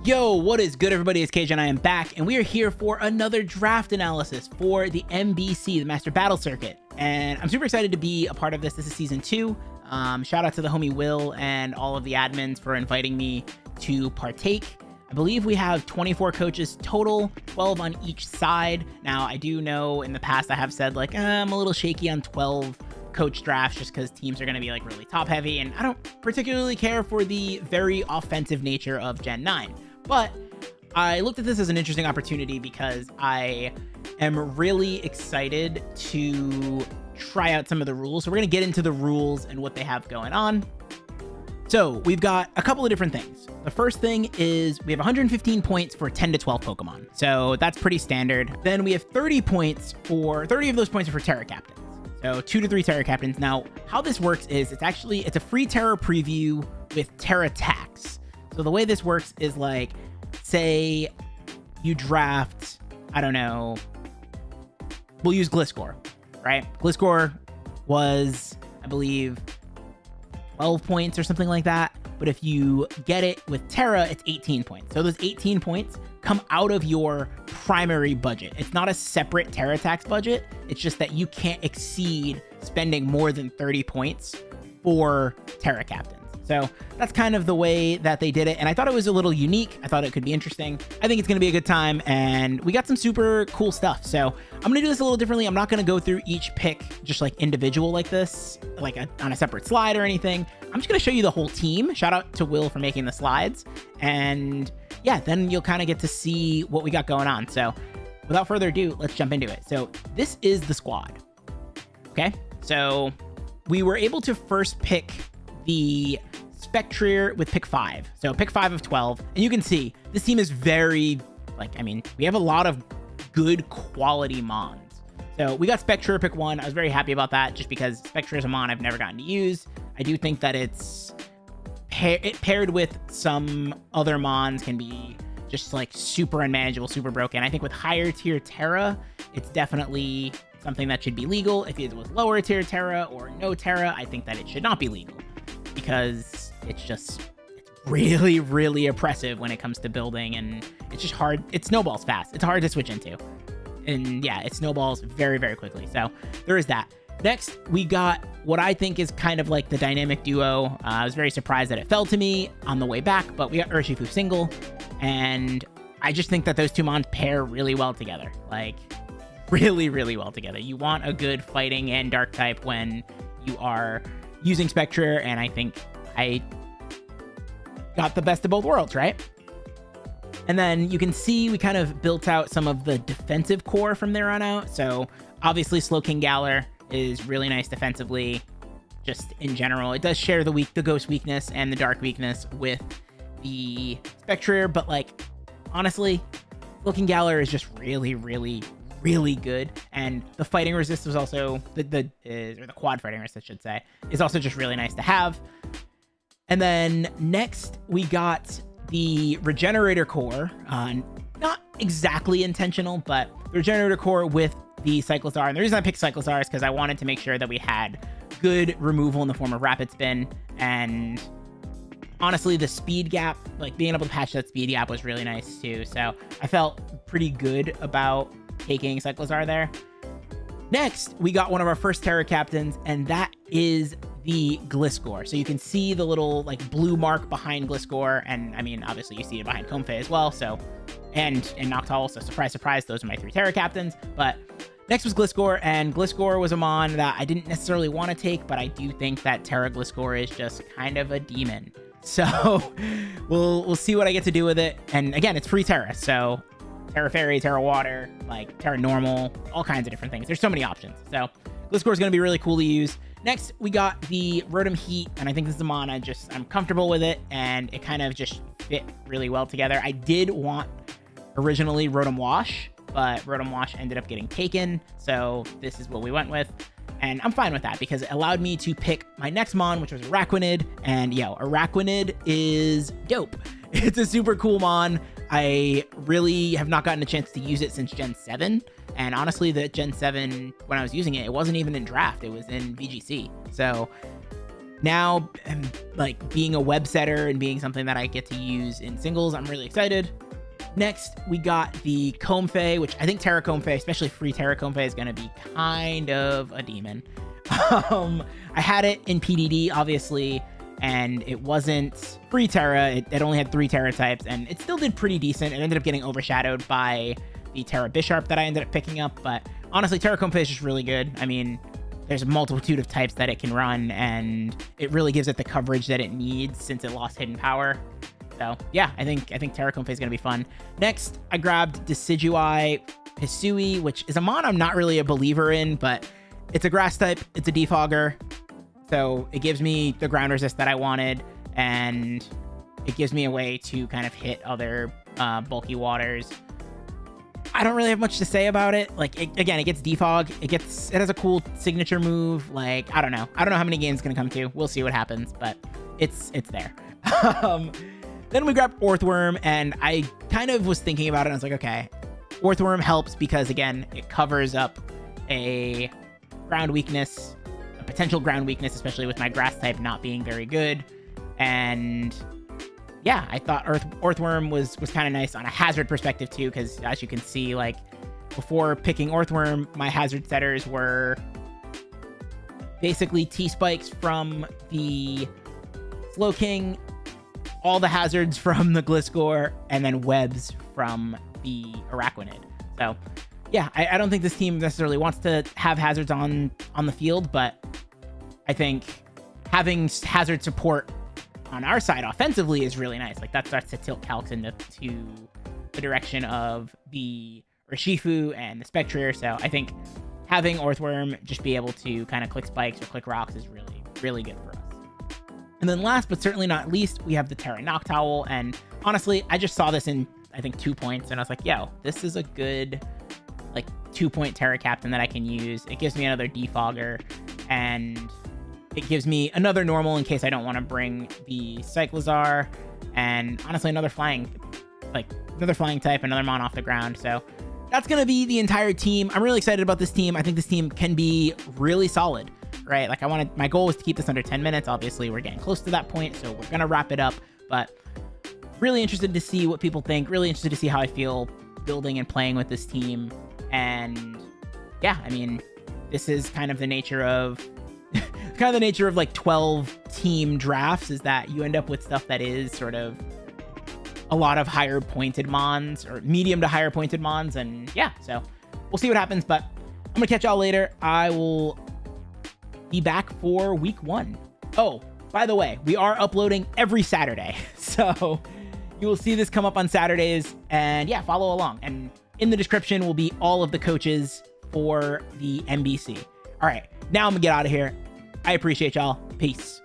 Yo, what is good, everybody? It's KJ and I am back, and we are here for another draft analysis for the MBC, the Master Battle Circuit. And I'm super excited to be a part of this. This is season 2. Shout out to the homie Will and all of the admins for inviting me to partake. I believe we have 24 coaches total, 12 on each side. Now, I do know in the past I have said, like, I'm a little shaky on 12 coach drafts just because teams are going to be, like, really top heavy, and I don't particularly care for the very offensive nature of Gen 9. But I looked at this as an interesting opportunity because I am really excited to try out some of the rules. So we're going to get into the rules and what they have going on. So we've got a couple of different things. The first thing is we have 115 points for 10 to 12 Pokemon. So that's pretty standard. Then we have 30 points for 30 of those points are for Terra Captains. So 2 to 3 Terra Captains. Now, how this works is it's a free Terra preview with Terra tax. So the way this works is, like, say you draft, I don't know, we'll use Gliscor, right? Gliscor was, I believe, 12 points or something like that. But if you get it with Terra, it's 18 points. So those 18 points come out of your primary budget. It's not a separate Terra tax budget. It's just that you can't exceed spending more than 30 points for Terra Captains. So that's kind of the way that they did it. And I thought it was a little unique. I thought it could be interesting. I think it's going to be a good time. And we got some super cool stuff. So I'm going to do this a little differently. I'm not going to go through each pick just like individual like this, like on a separate slide or anything. I'm just going to show you the whole team. Shout out to Will for making the slides. And yeah, then you'll kind of get to see what we got going on. So without further ado, let's jump into it. So this is the squad. Okay. So we were able to first pick the Spectrier with pick 5. So pick 5 of 12. And you can see this team is very, like, I mean, we have a lot of good quality Mons. So we got Spectrier pick 1. I was very happy about that just because Spectrier is a Mon I've never gotten to use. I do think that it's paired with some other Mons can be just like super unmanageable, super broken. I think with higher tier Terra, it's definitely something that should be legal. If it was lower tier Terra or no Terra, I think that it should not be legal, because it's really, really oppressive when it comes to building, and it's just hard. It snowballs fast. It's hard to switch into. And yeah, it snowballs very, very quickly. So there is that. Next, we got what I think is kind of like the dynamic duo. I was very surprised that it fell to me on the way back, but we got Urshifu single, and I just think that those two Mons pair really well together. Like, really, really well together. You want a good fighting and dark type when you are using Spectrier, and I think I got the best of both worlds, right? And then you can see we kind of built out some of the defensive core from there on out. So obviously Slowking Galar is really nice defensively, just in general. It does share the ghost weakness and the dark weakness with the Spectrier, but like, honestly, Slowking Galar is just really, really, really good. And the fighting resist was also or the quad fighting resist, I should say, is also just really nice to have. And then next we got the Regenerator core, not exactly intentional, but the Regenerator core with the Cyclozar. And the reason I picked Cyclozar is because I wanted to make sure that we had good removal in the form of Rapid Spin. And honestly, the speed gap, like being able to patch that speed gap, was really nice too. So I felt pretty good about taking Cyclozar there. Next, we got one of our first Terra Captains, and that is the Gliscor. So you can see the little like blue mark behind Gliscor, and I mean, obviously you see it behind Comfey as well. So, and Noctowl. So surprise, surprise, those are my 3 Terra Captains. But next was Gliscor, and Gliscor was a Mon that I didn't necessarily want to take, but I do think that Terra Gliscor is just kind of a demon. So we'll see what I get to do with it. And again, it's free Terra, so Terra Fairy, Terra Water, like Terra Normal, all kinds of different things. There's so many options. So Gliscor is going to be really cool to use. Next, we got the Rotom Heat, and I think this is a Mon I'm comfortable with it, and it kind of just fit really well together. I did want originally Rotom Wash, but Rotom Wash ended up getting taken, so this is what we went with. And I'm fine with that because it allowed me to pick my next Mon, which was Araquanid. And yo, Araquanid is dope. It's a super cool Mon. I really have not gotten a chance to use it since Gen 7. And honestly, the Gen 7, when I was using it, it wasn't even in draft. It was in VGC. So now, like being a web setter and being something that I get to use in singles, I'm really excited. Next, we got the Comfey, which I think Terra Comfey, especially free Terra Comfey, is going to be kind of a demon. I had it in PDD, obviously, and it wasn't free Terra. It only had 3 Terra types, and it still did pretty decent. It ended up getting overshadowed by the Terra Bisharp that I ended up picking up, but honestly, Terra Comfey is just really good. I mean, there's a multitude of types that it can run, and it really gives it the coverage that it needs since it lost hidden power. So yeah, I think Terra Comfey is going to be fun. Next, I grabbed Decidueye Hisui, which is a mon I'm not really a believer in, but it's a grass type, it's a defogger, so it gives me the ground resist that I wanted, and it gives me a way to kind of hit other bulky waters. I don't really have much to say about it. Like, again, it gets defog. It has a cool signature move. Like, I don't know how many games it's gonna come to. We'll see what happens, but it's there. Then we grabbed Orthworm, and I kind of was thinking about it. And I was like, okay, Orthworm helps because, again, it covers up a ground weakness, a potential ground weakness, especially with my grass type not being very good. And yeah, I thought Orthworm was kind of nice on a hazard perspective too, because as you can see, like before picking Orthworm, my hazard setters were basically T-Spikes from the Slowking, all the hazards from the Gliscor, and then webs from the Araquanid. So yeah, I don't think this team necessarily wants to have hazards on the field, but I think having hazard support on our side offensively is really nice. Like, that starts to tilt Calx into the direction of the Urshifu and the Spectrier. So I think having Orthworm just be able to kind of click spikes or click rocks is really, really good for us. And then last but certainly not least, we have the Terra Noctowl. And honestly, I just saw this in, I think, 2 points, and I was like, yo, this is a good, like, 2-point Terra Captain that I can use. It gives me another defogger, and it gives me another normal in case I don't want to bring the Cyclizar, and honestly, another flying type, another mon off the ground. So that's going to be the entire team. I'm really excited about this team. I think this team can be really solid, right? Like, my goal was to keep this under 10 minutes. Obviously, we're getting close to that point, so we're going to wrap it up, but really interested to see what people think, really interested to see how I feel building and playing with this team. And yeah, I mean, this is kind of the nature of like 12 team drafts, is that you end up with stuff that is sort of a lot of higher pointed mons, or medium to higher pointed mons. And yeah, so we'll see what happens, but I'm gonna catch y'all later. I will be back for week 1. Oh, by the way, we are uploading every Saturday, so you will see this come up on Saturdays, and yeah, follow along. And in the description will be all of the coaches for the MBC. All right, now I'm gonna get out of here. I appreciate y'all. Peace.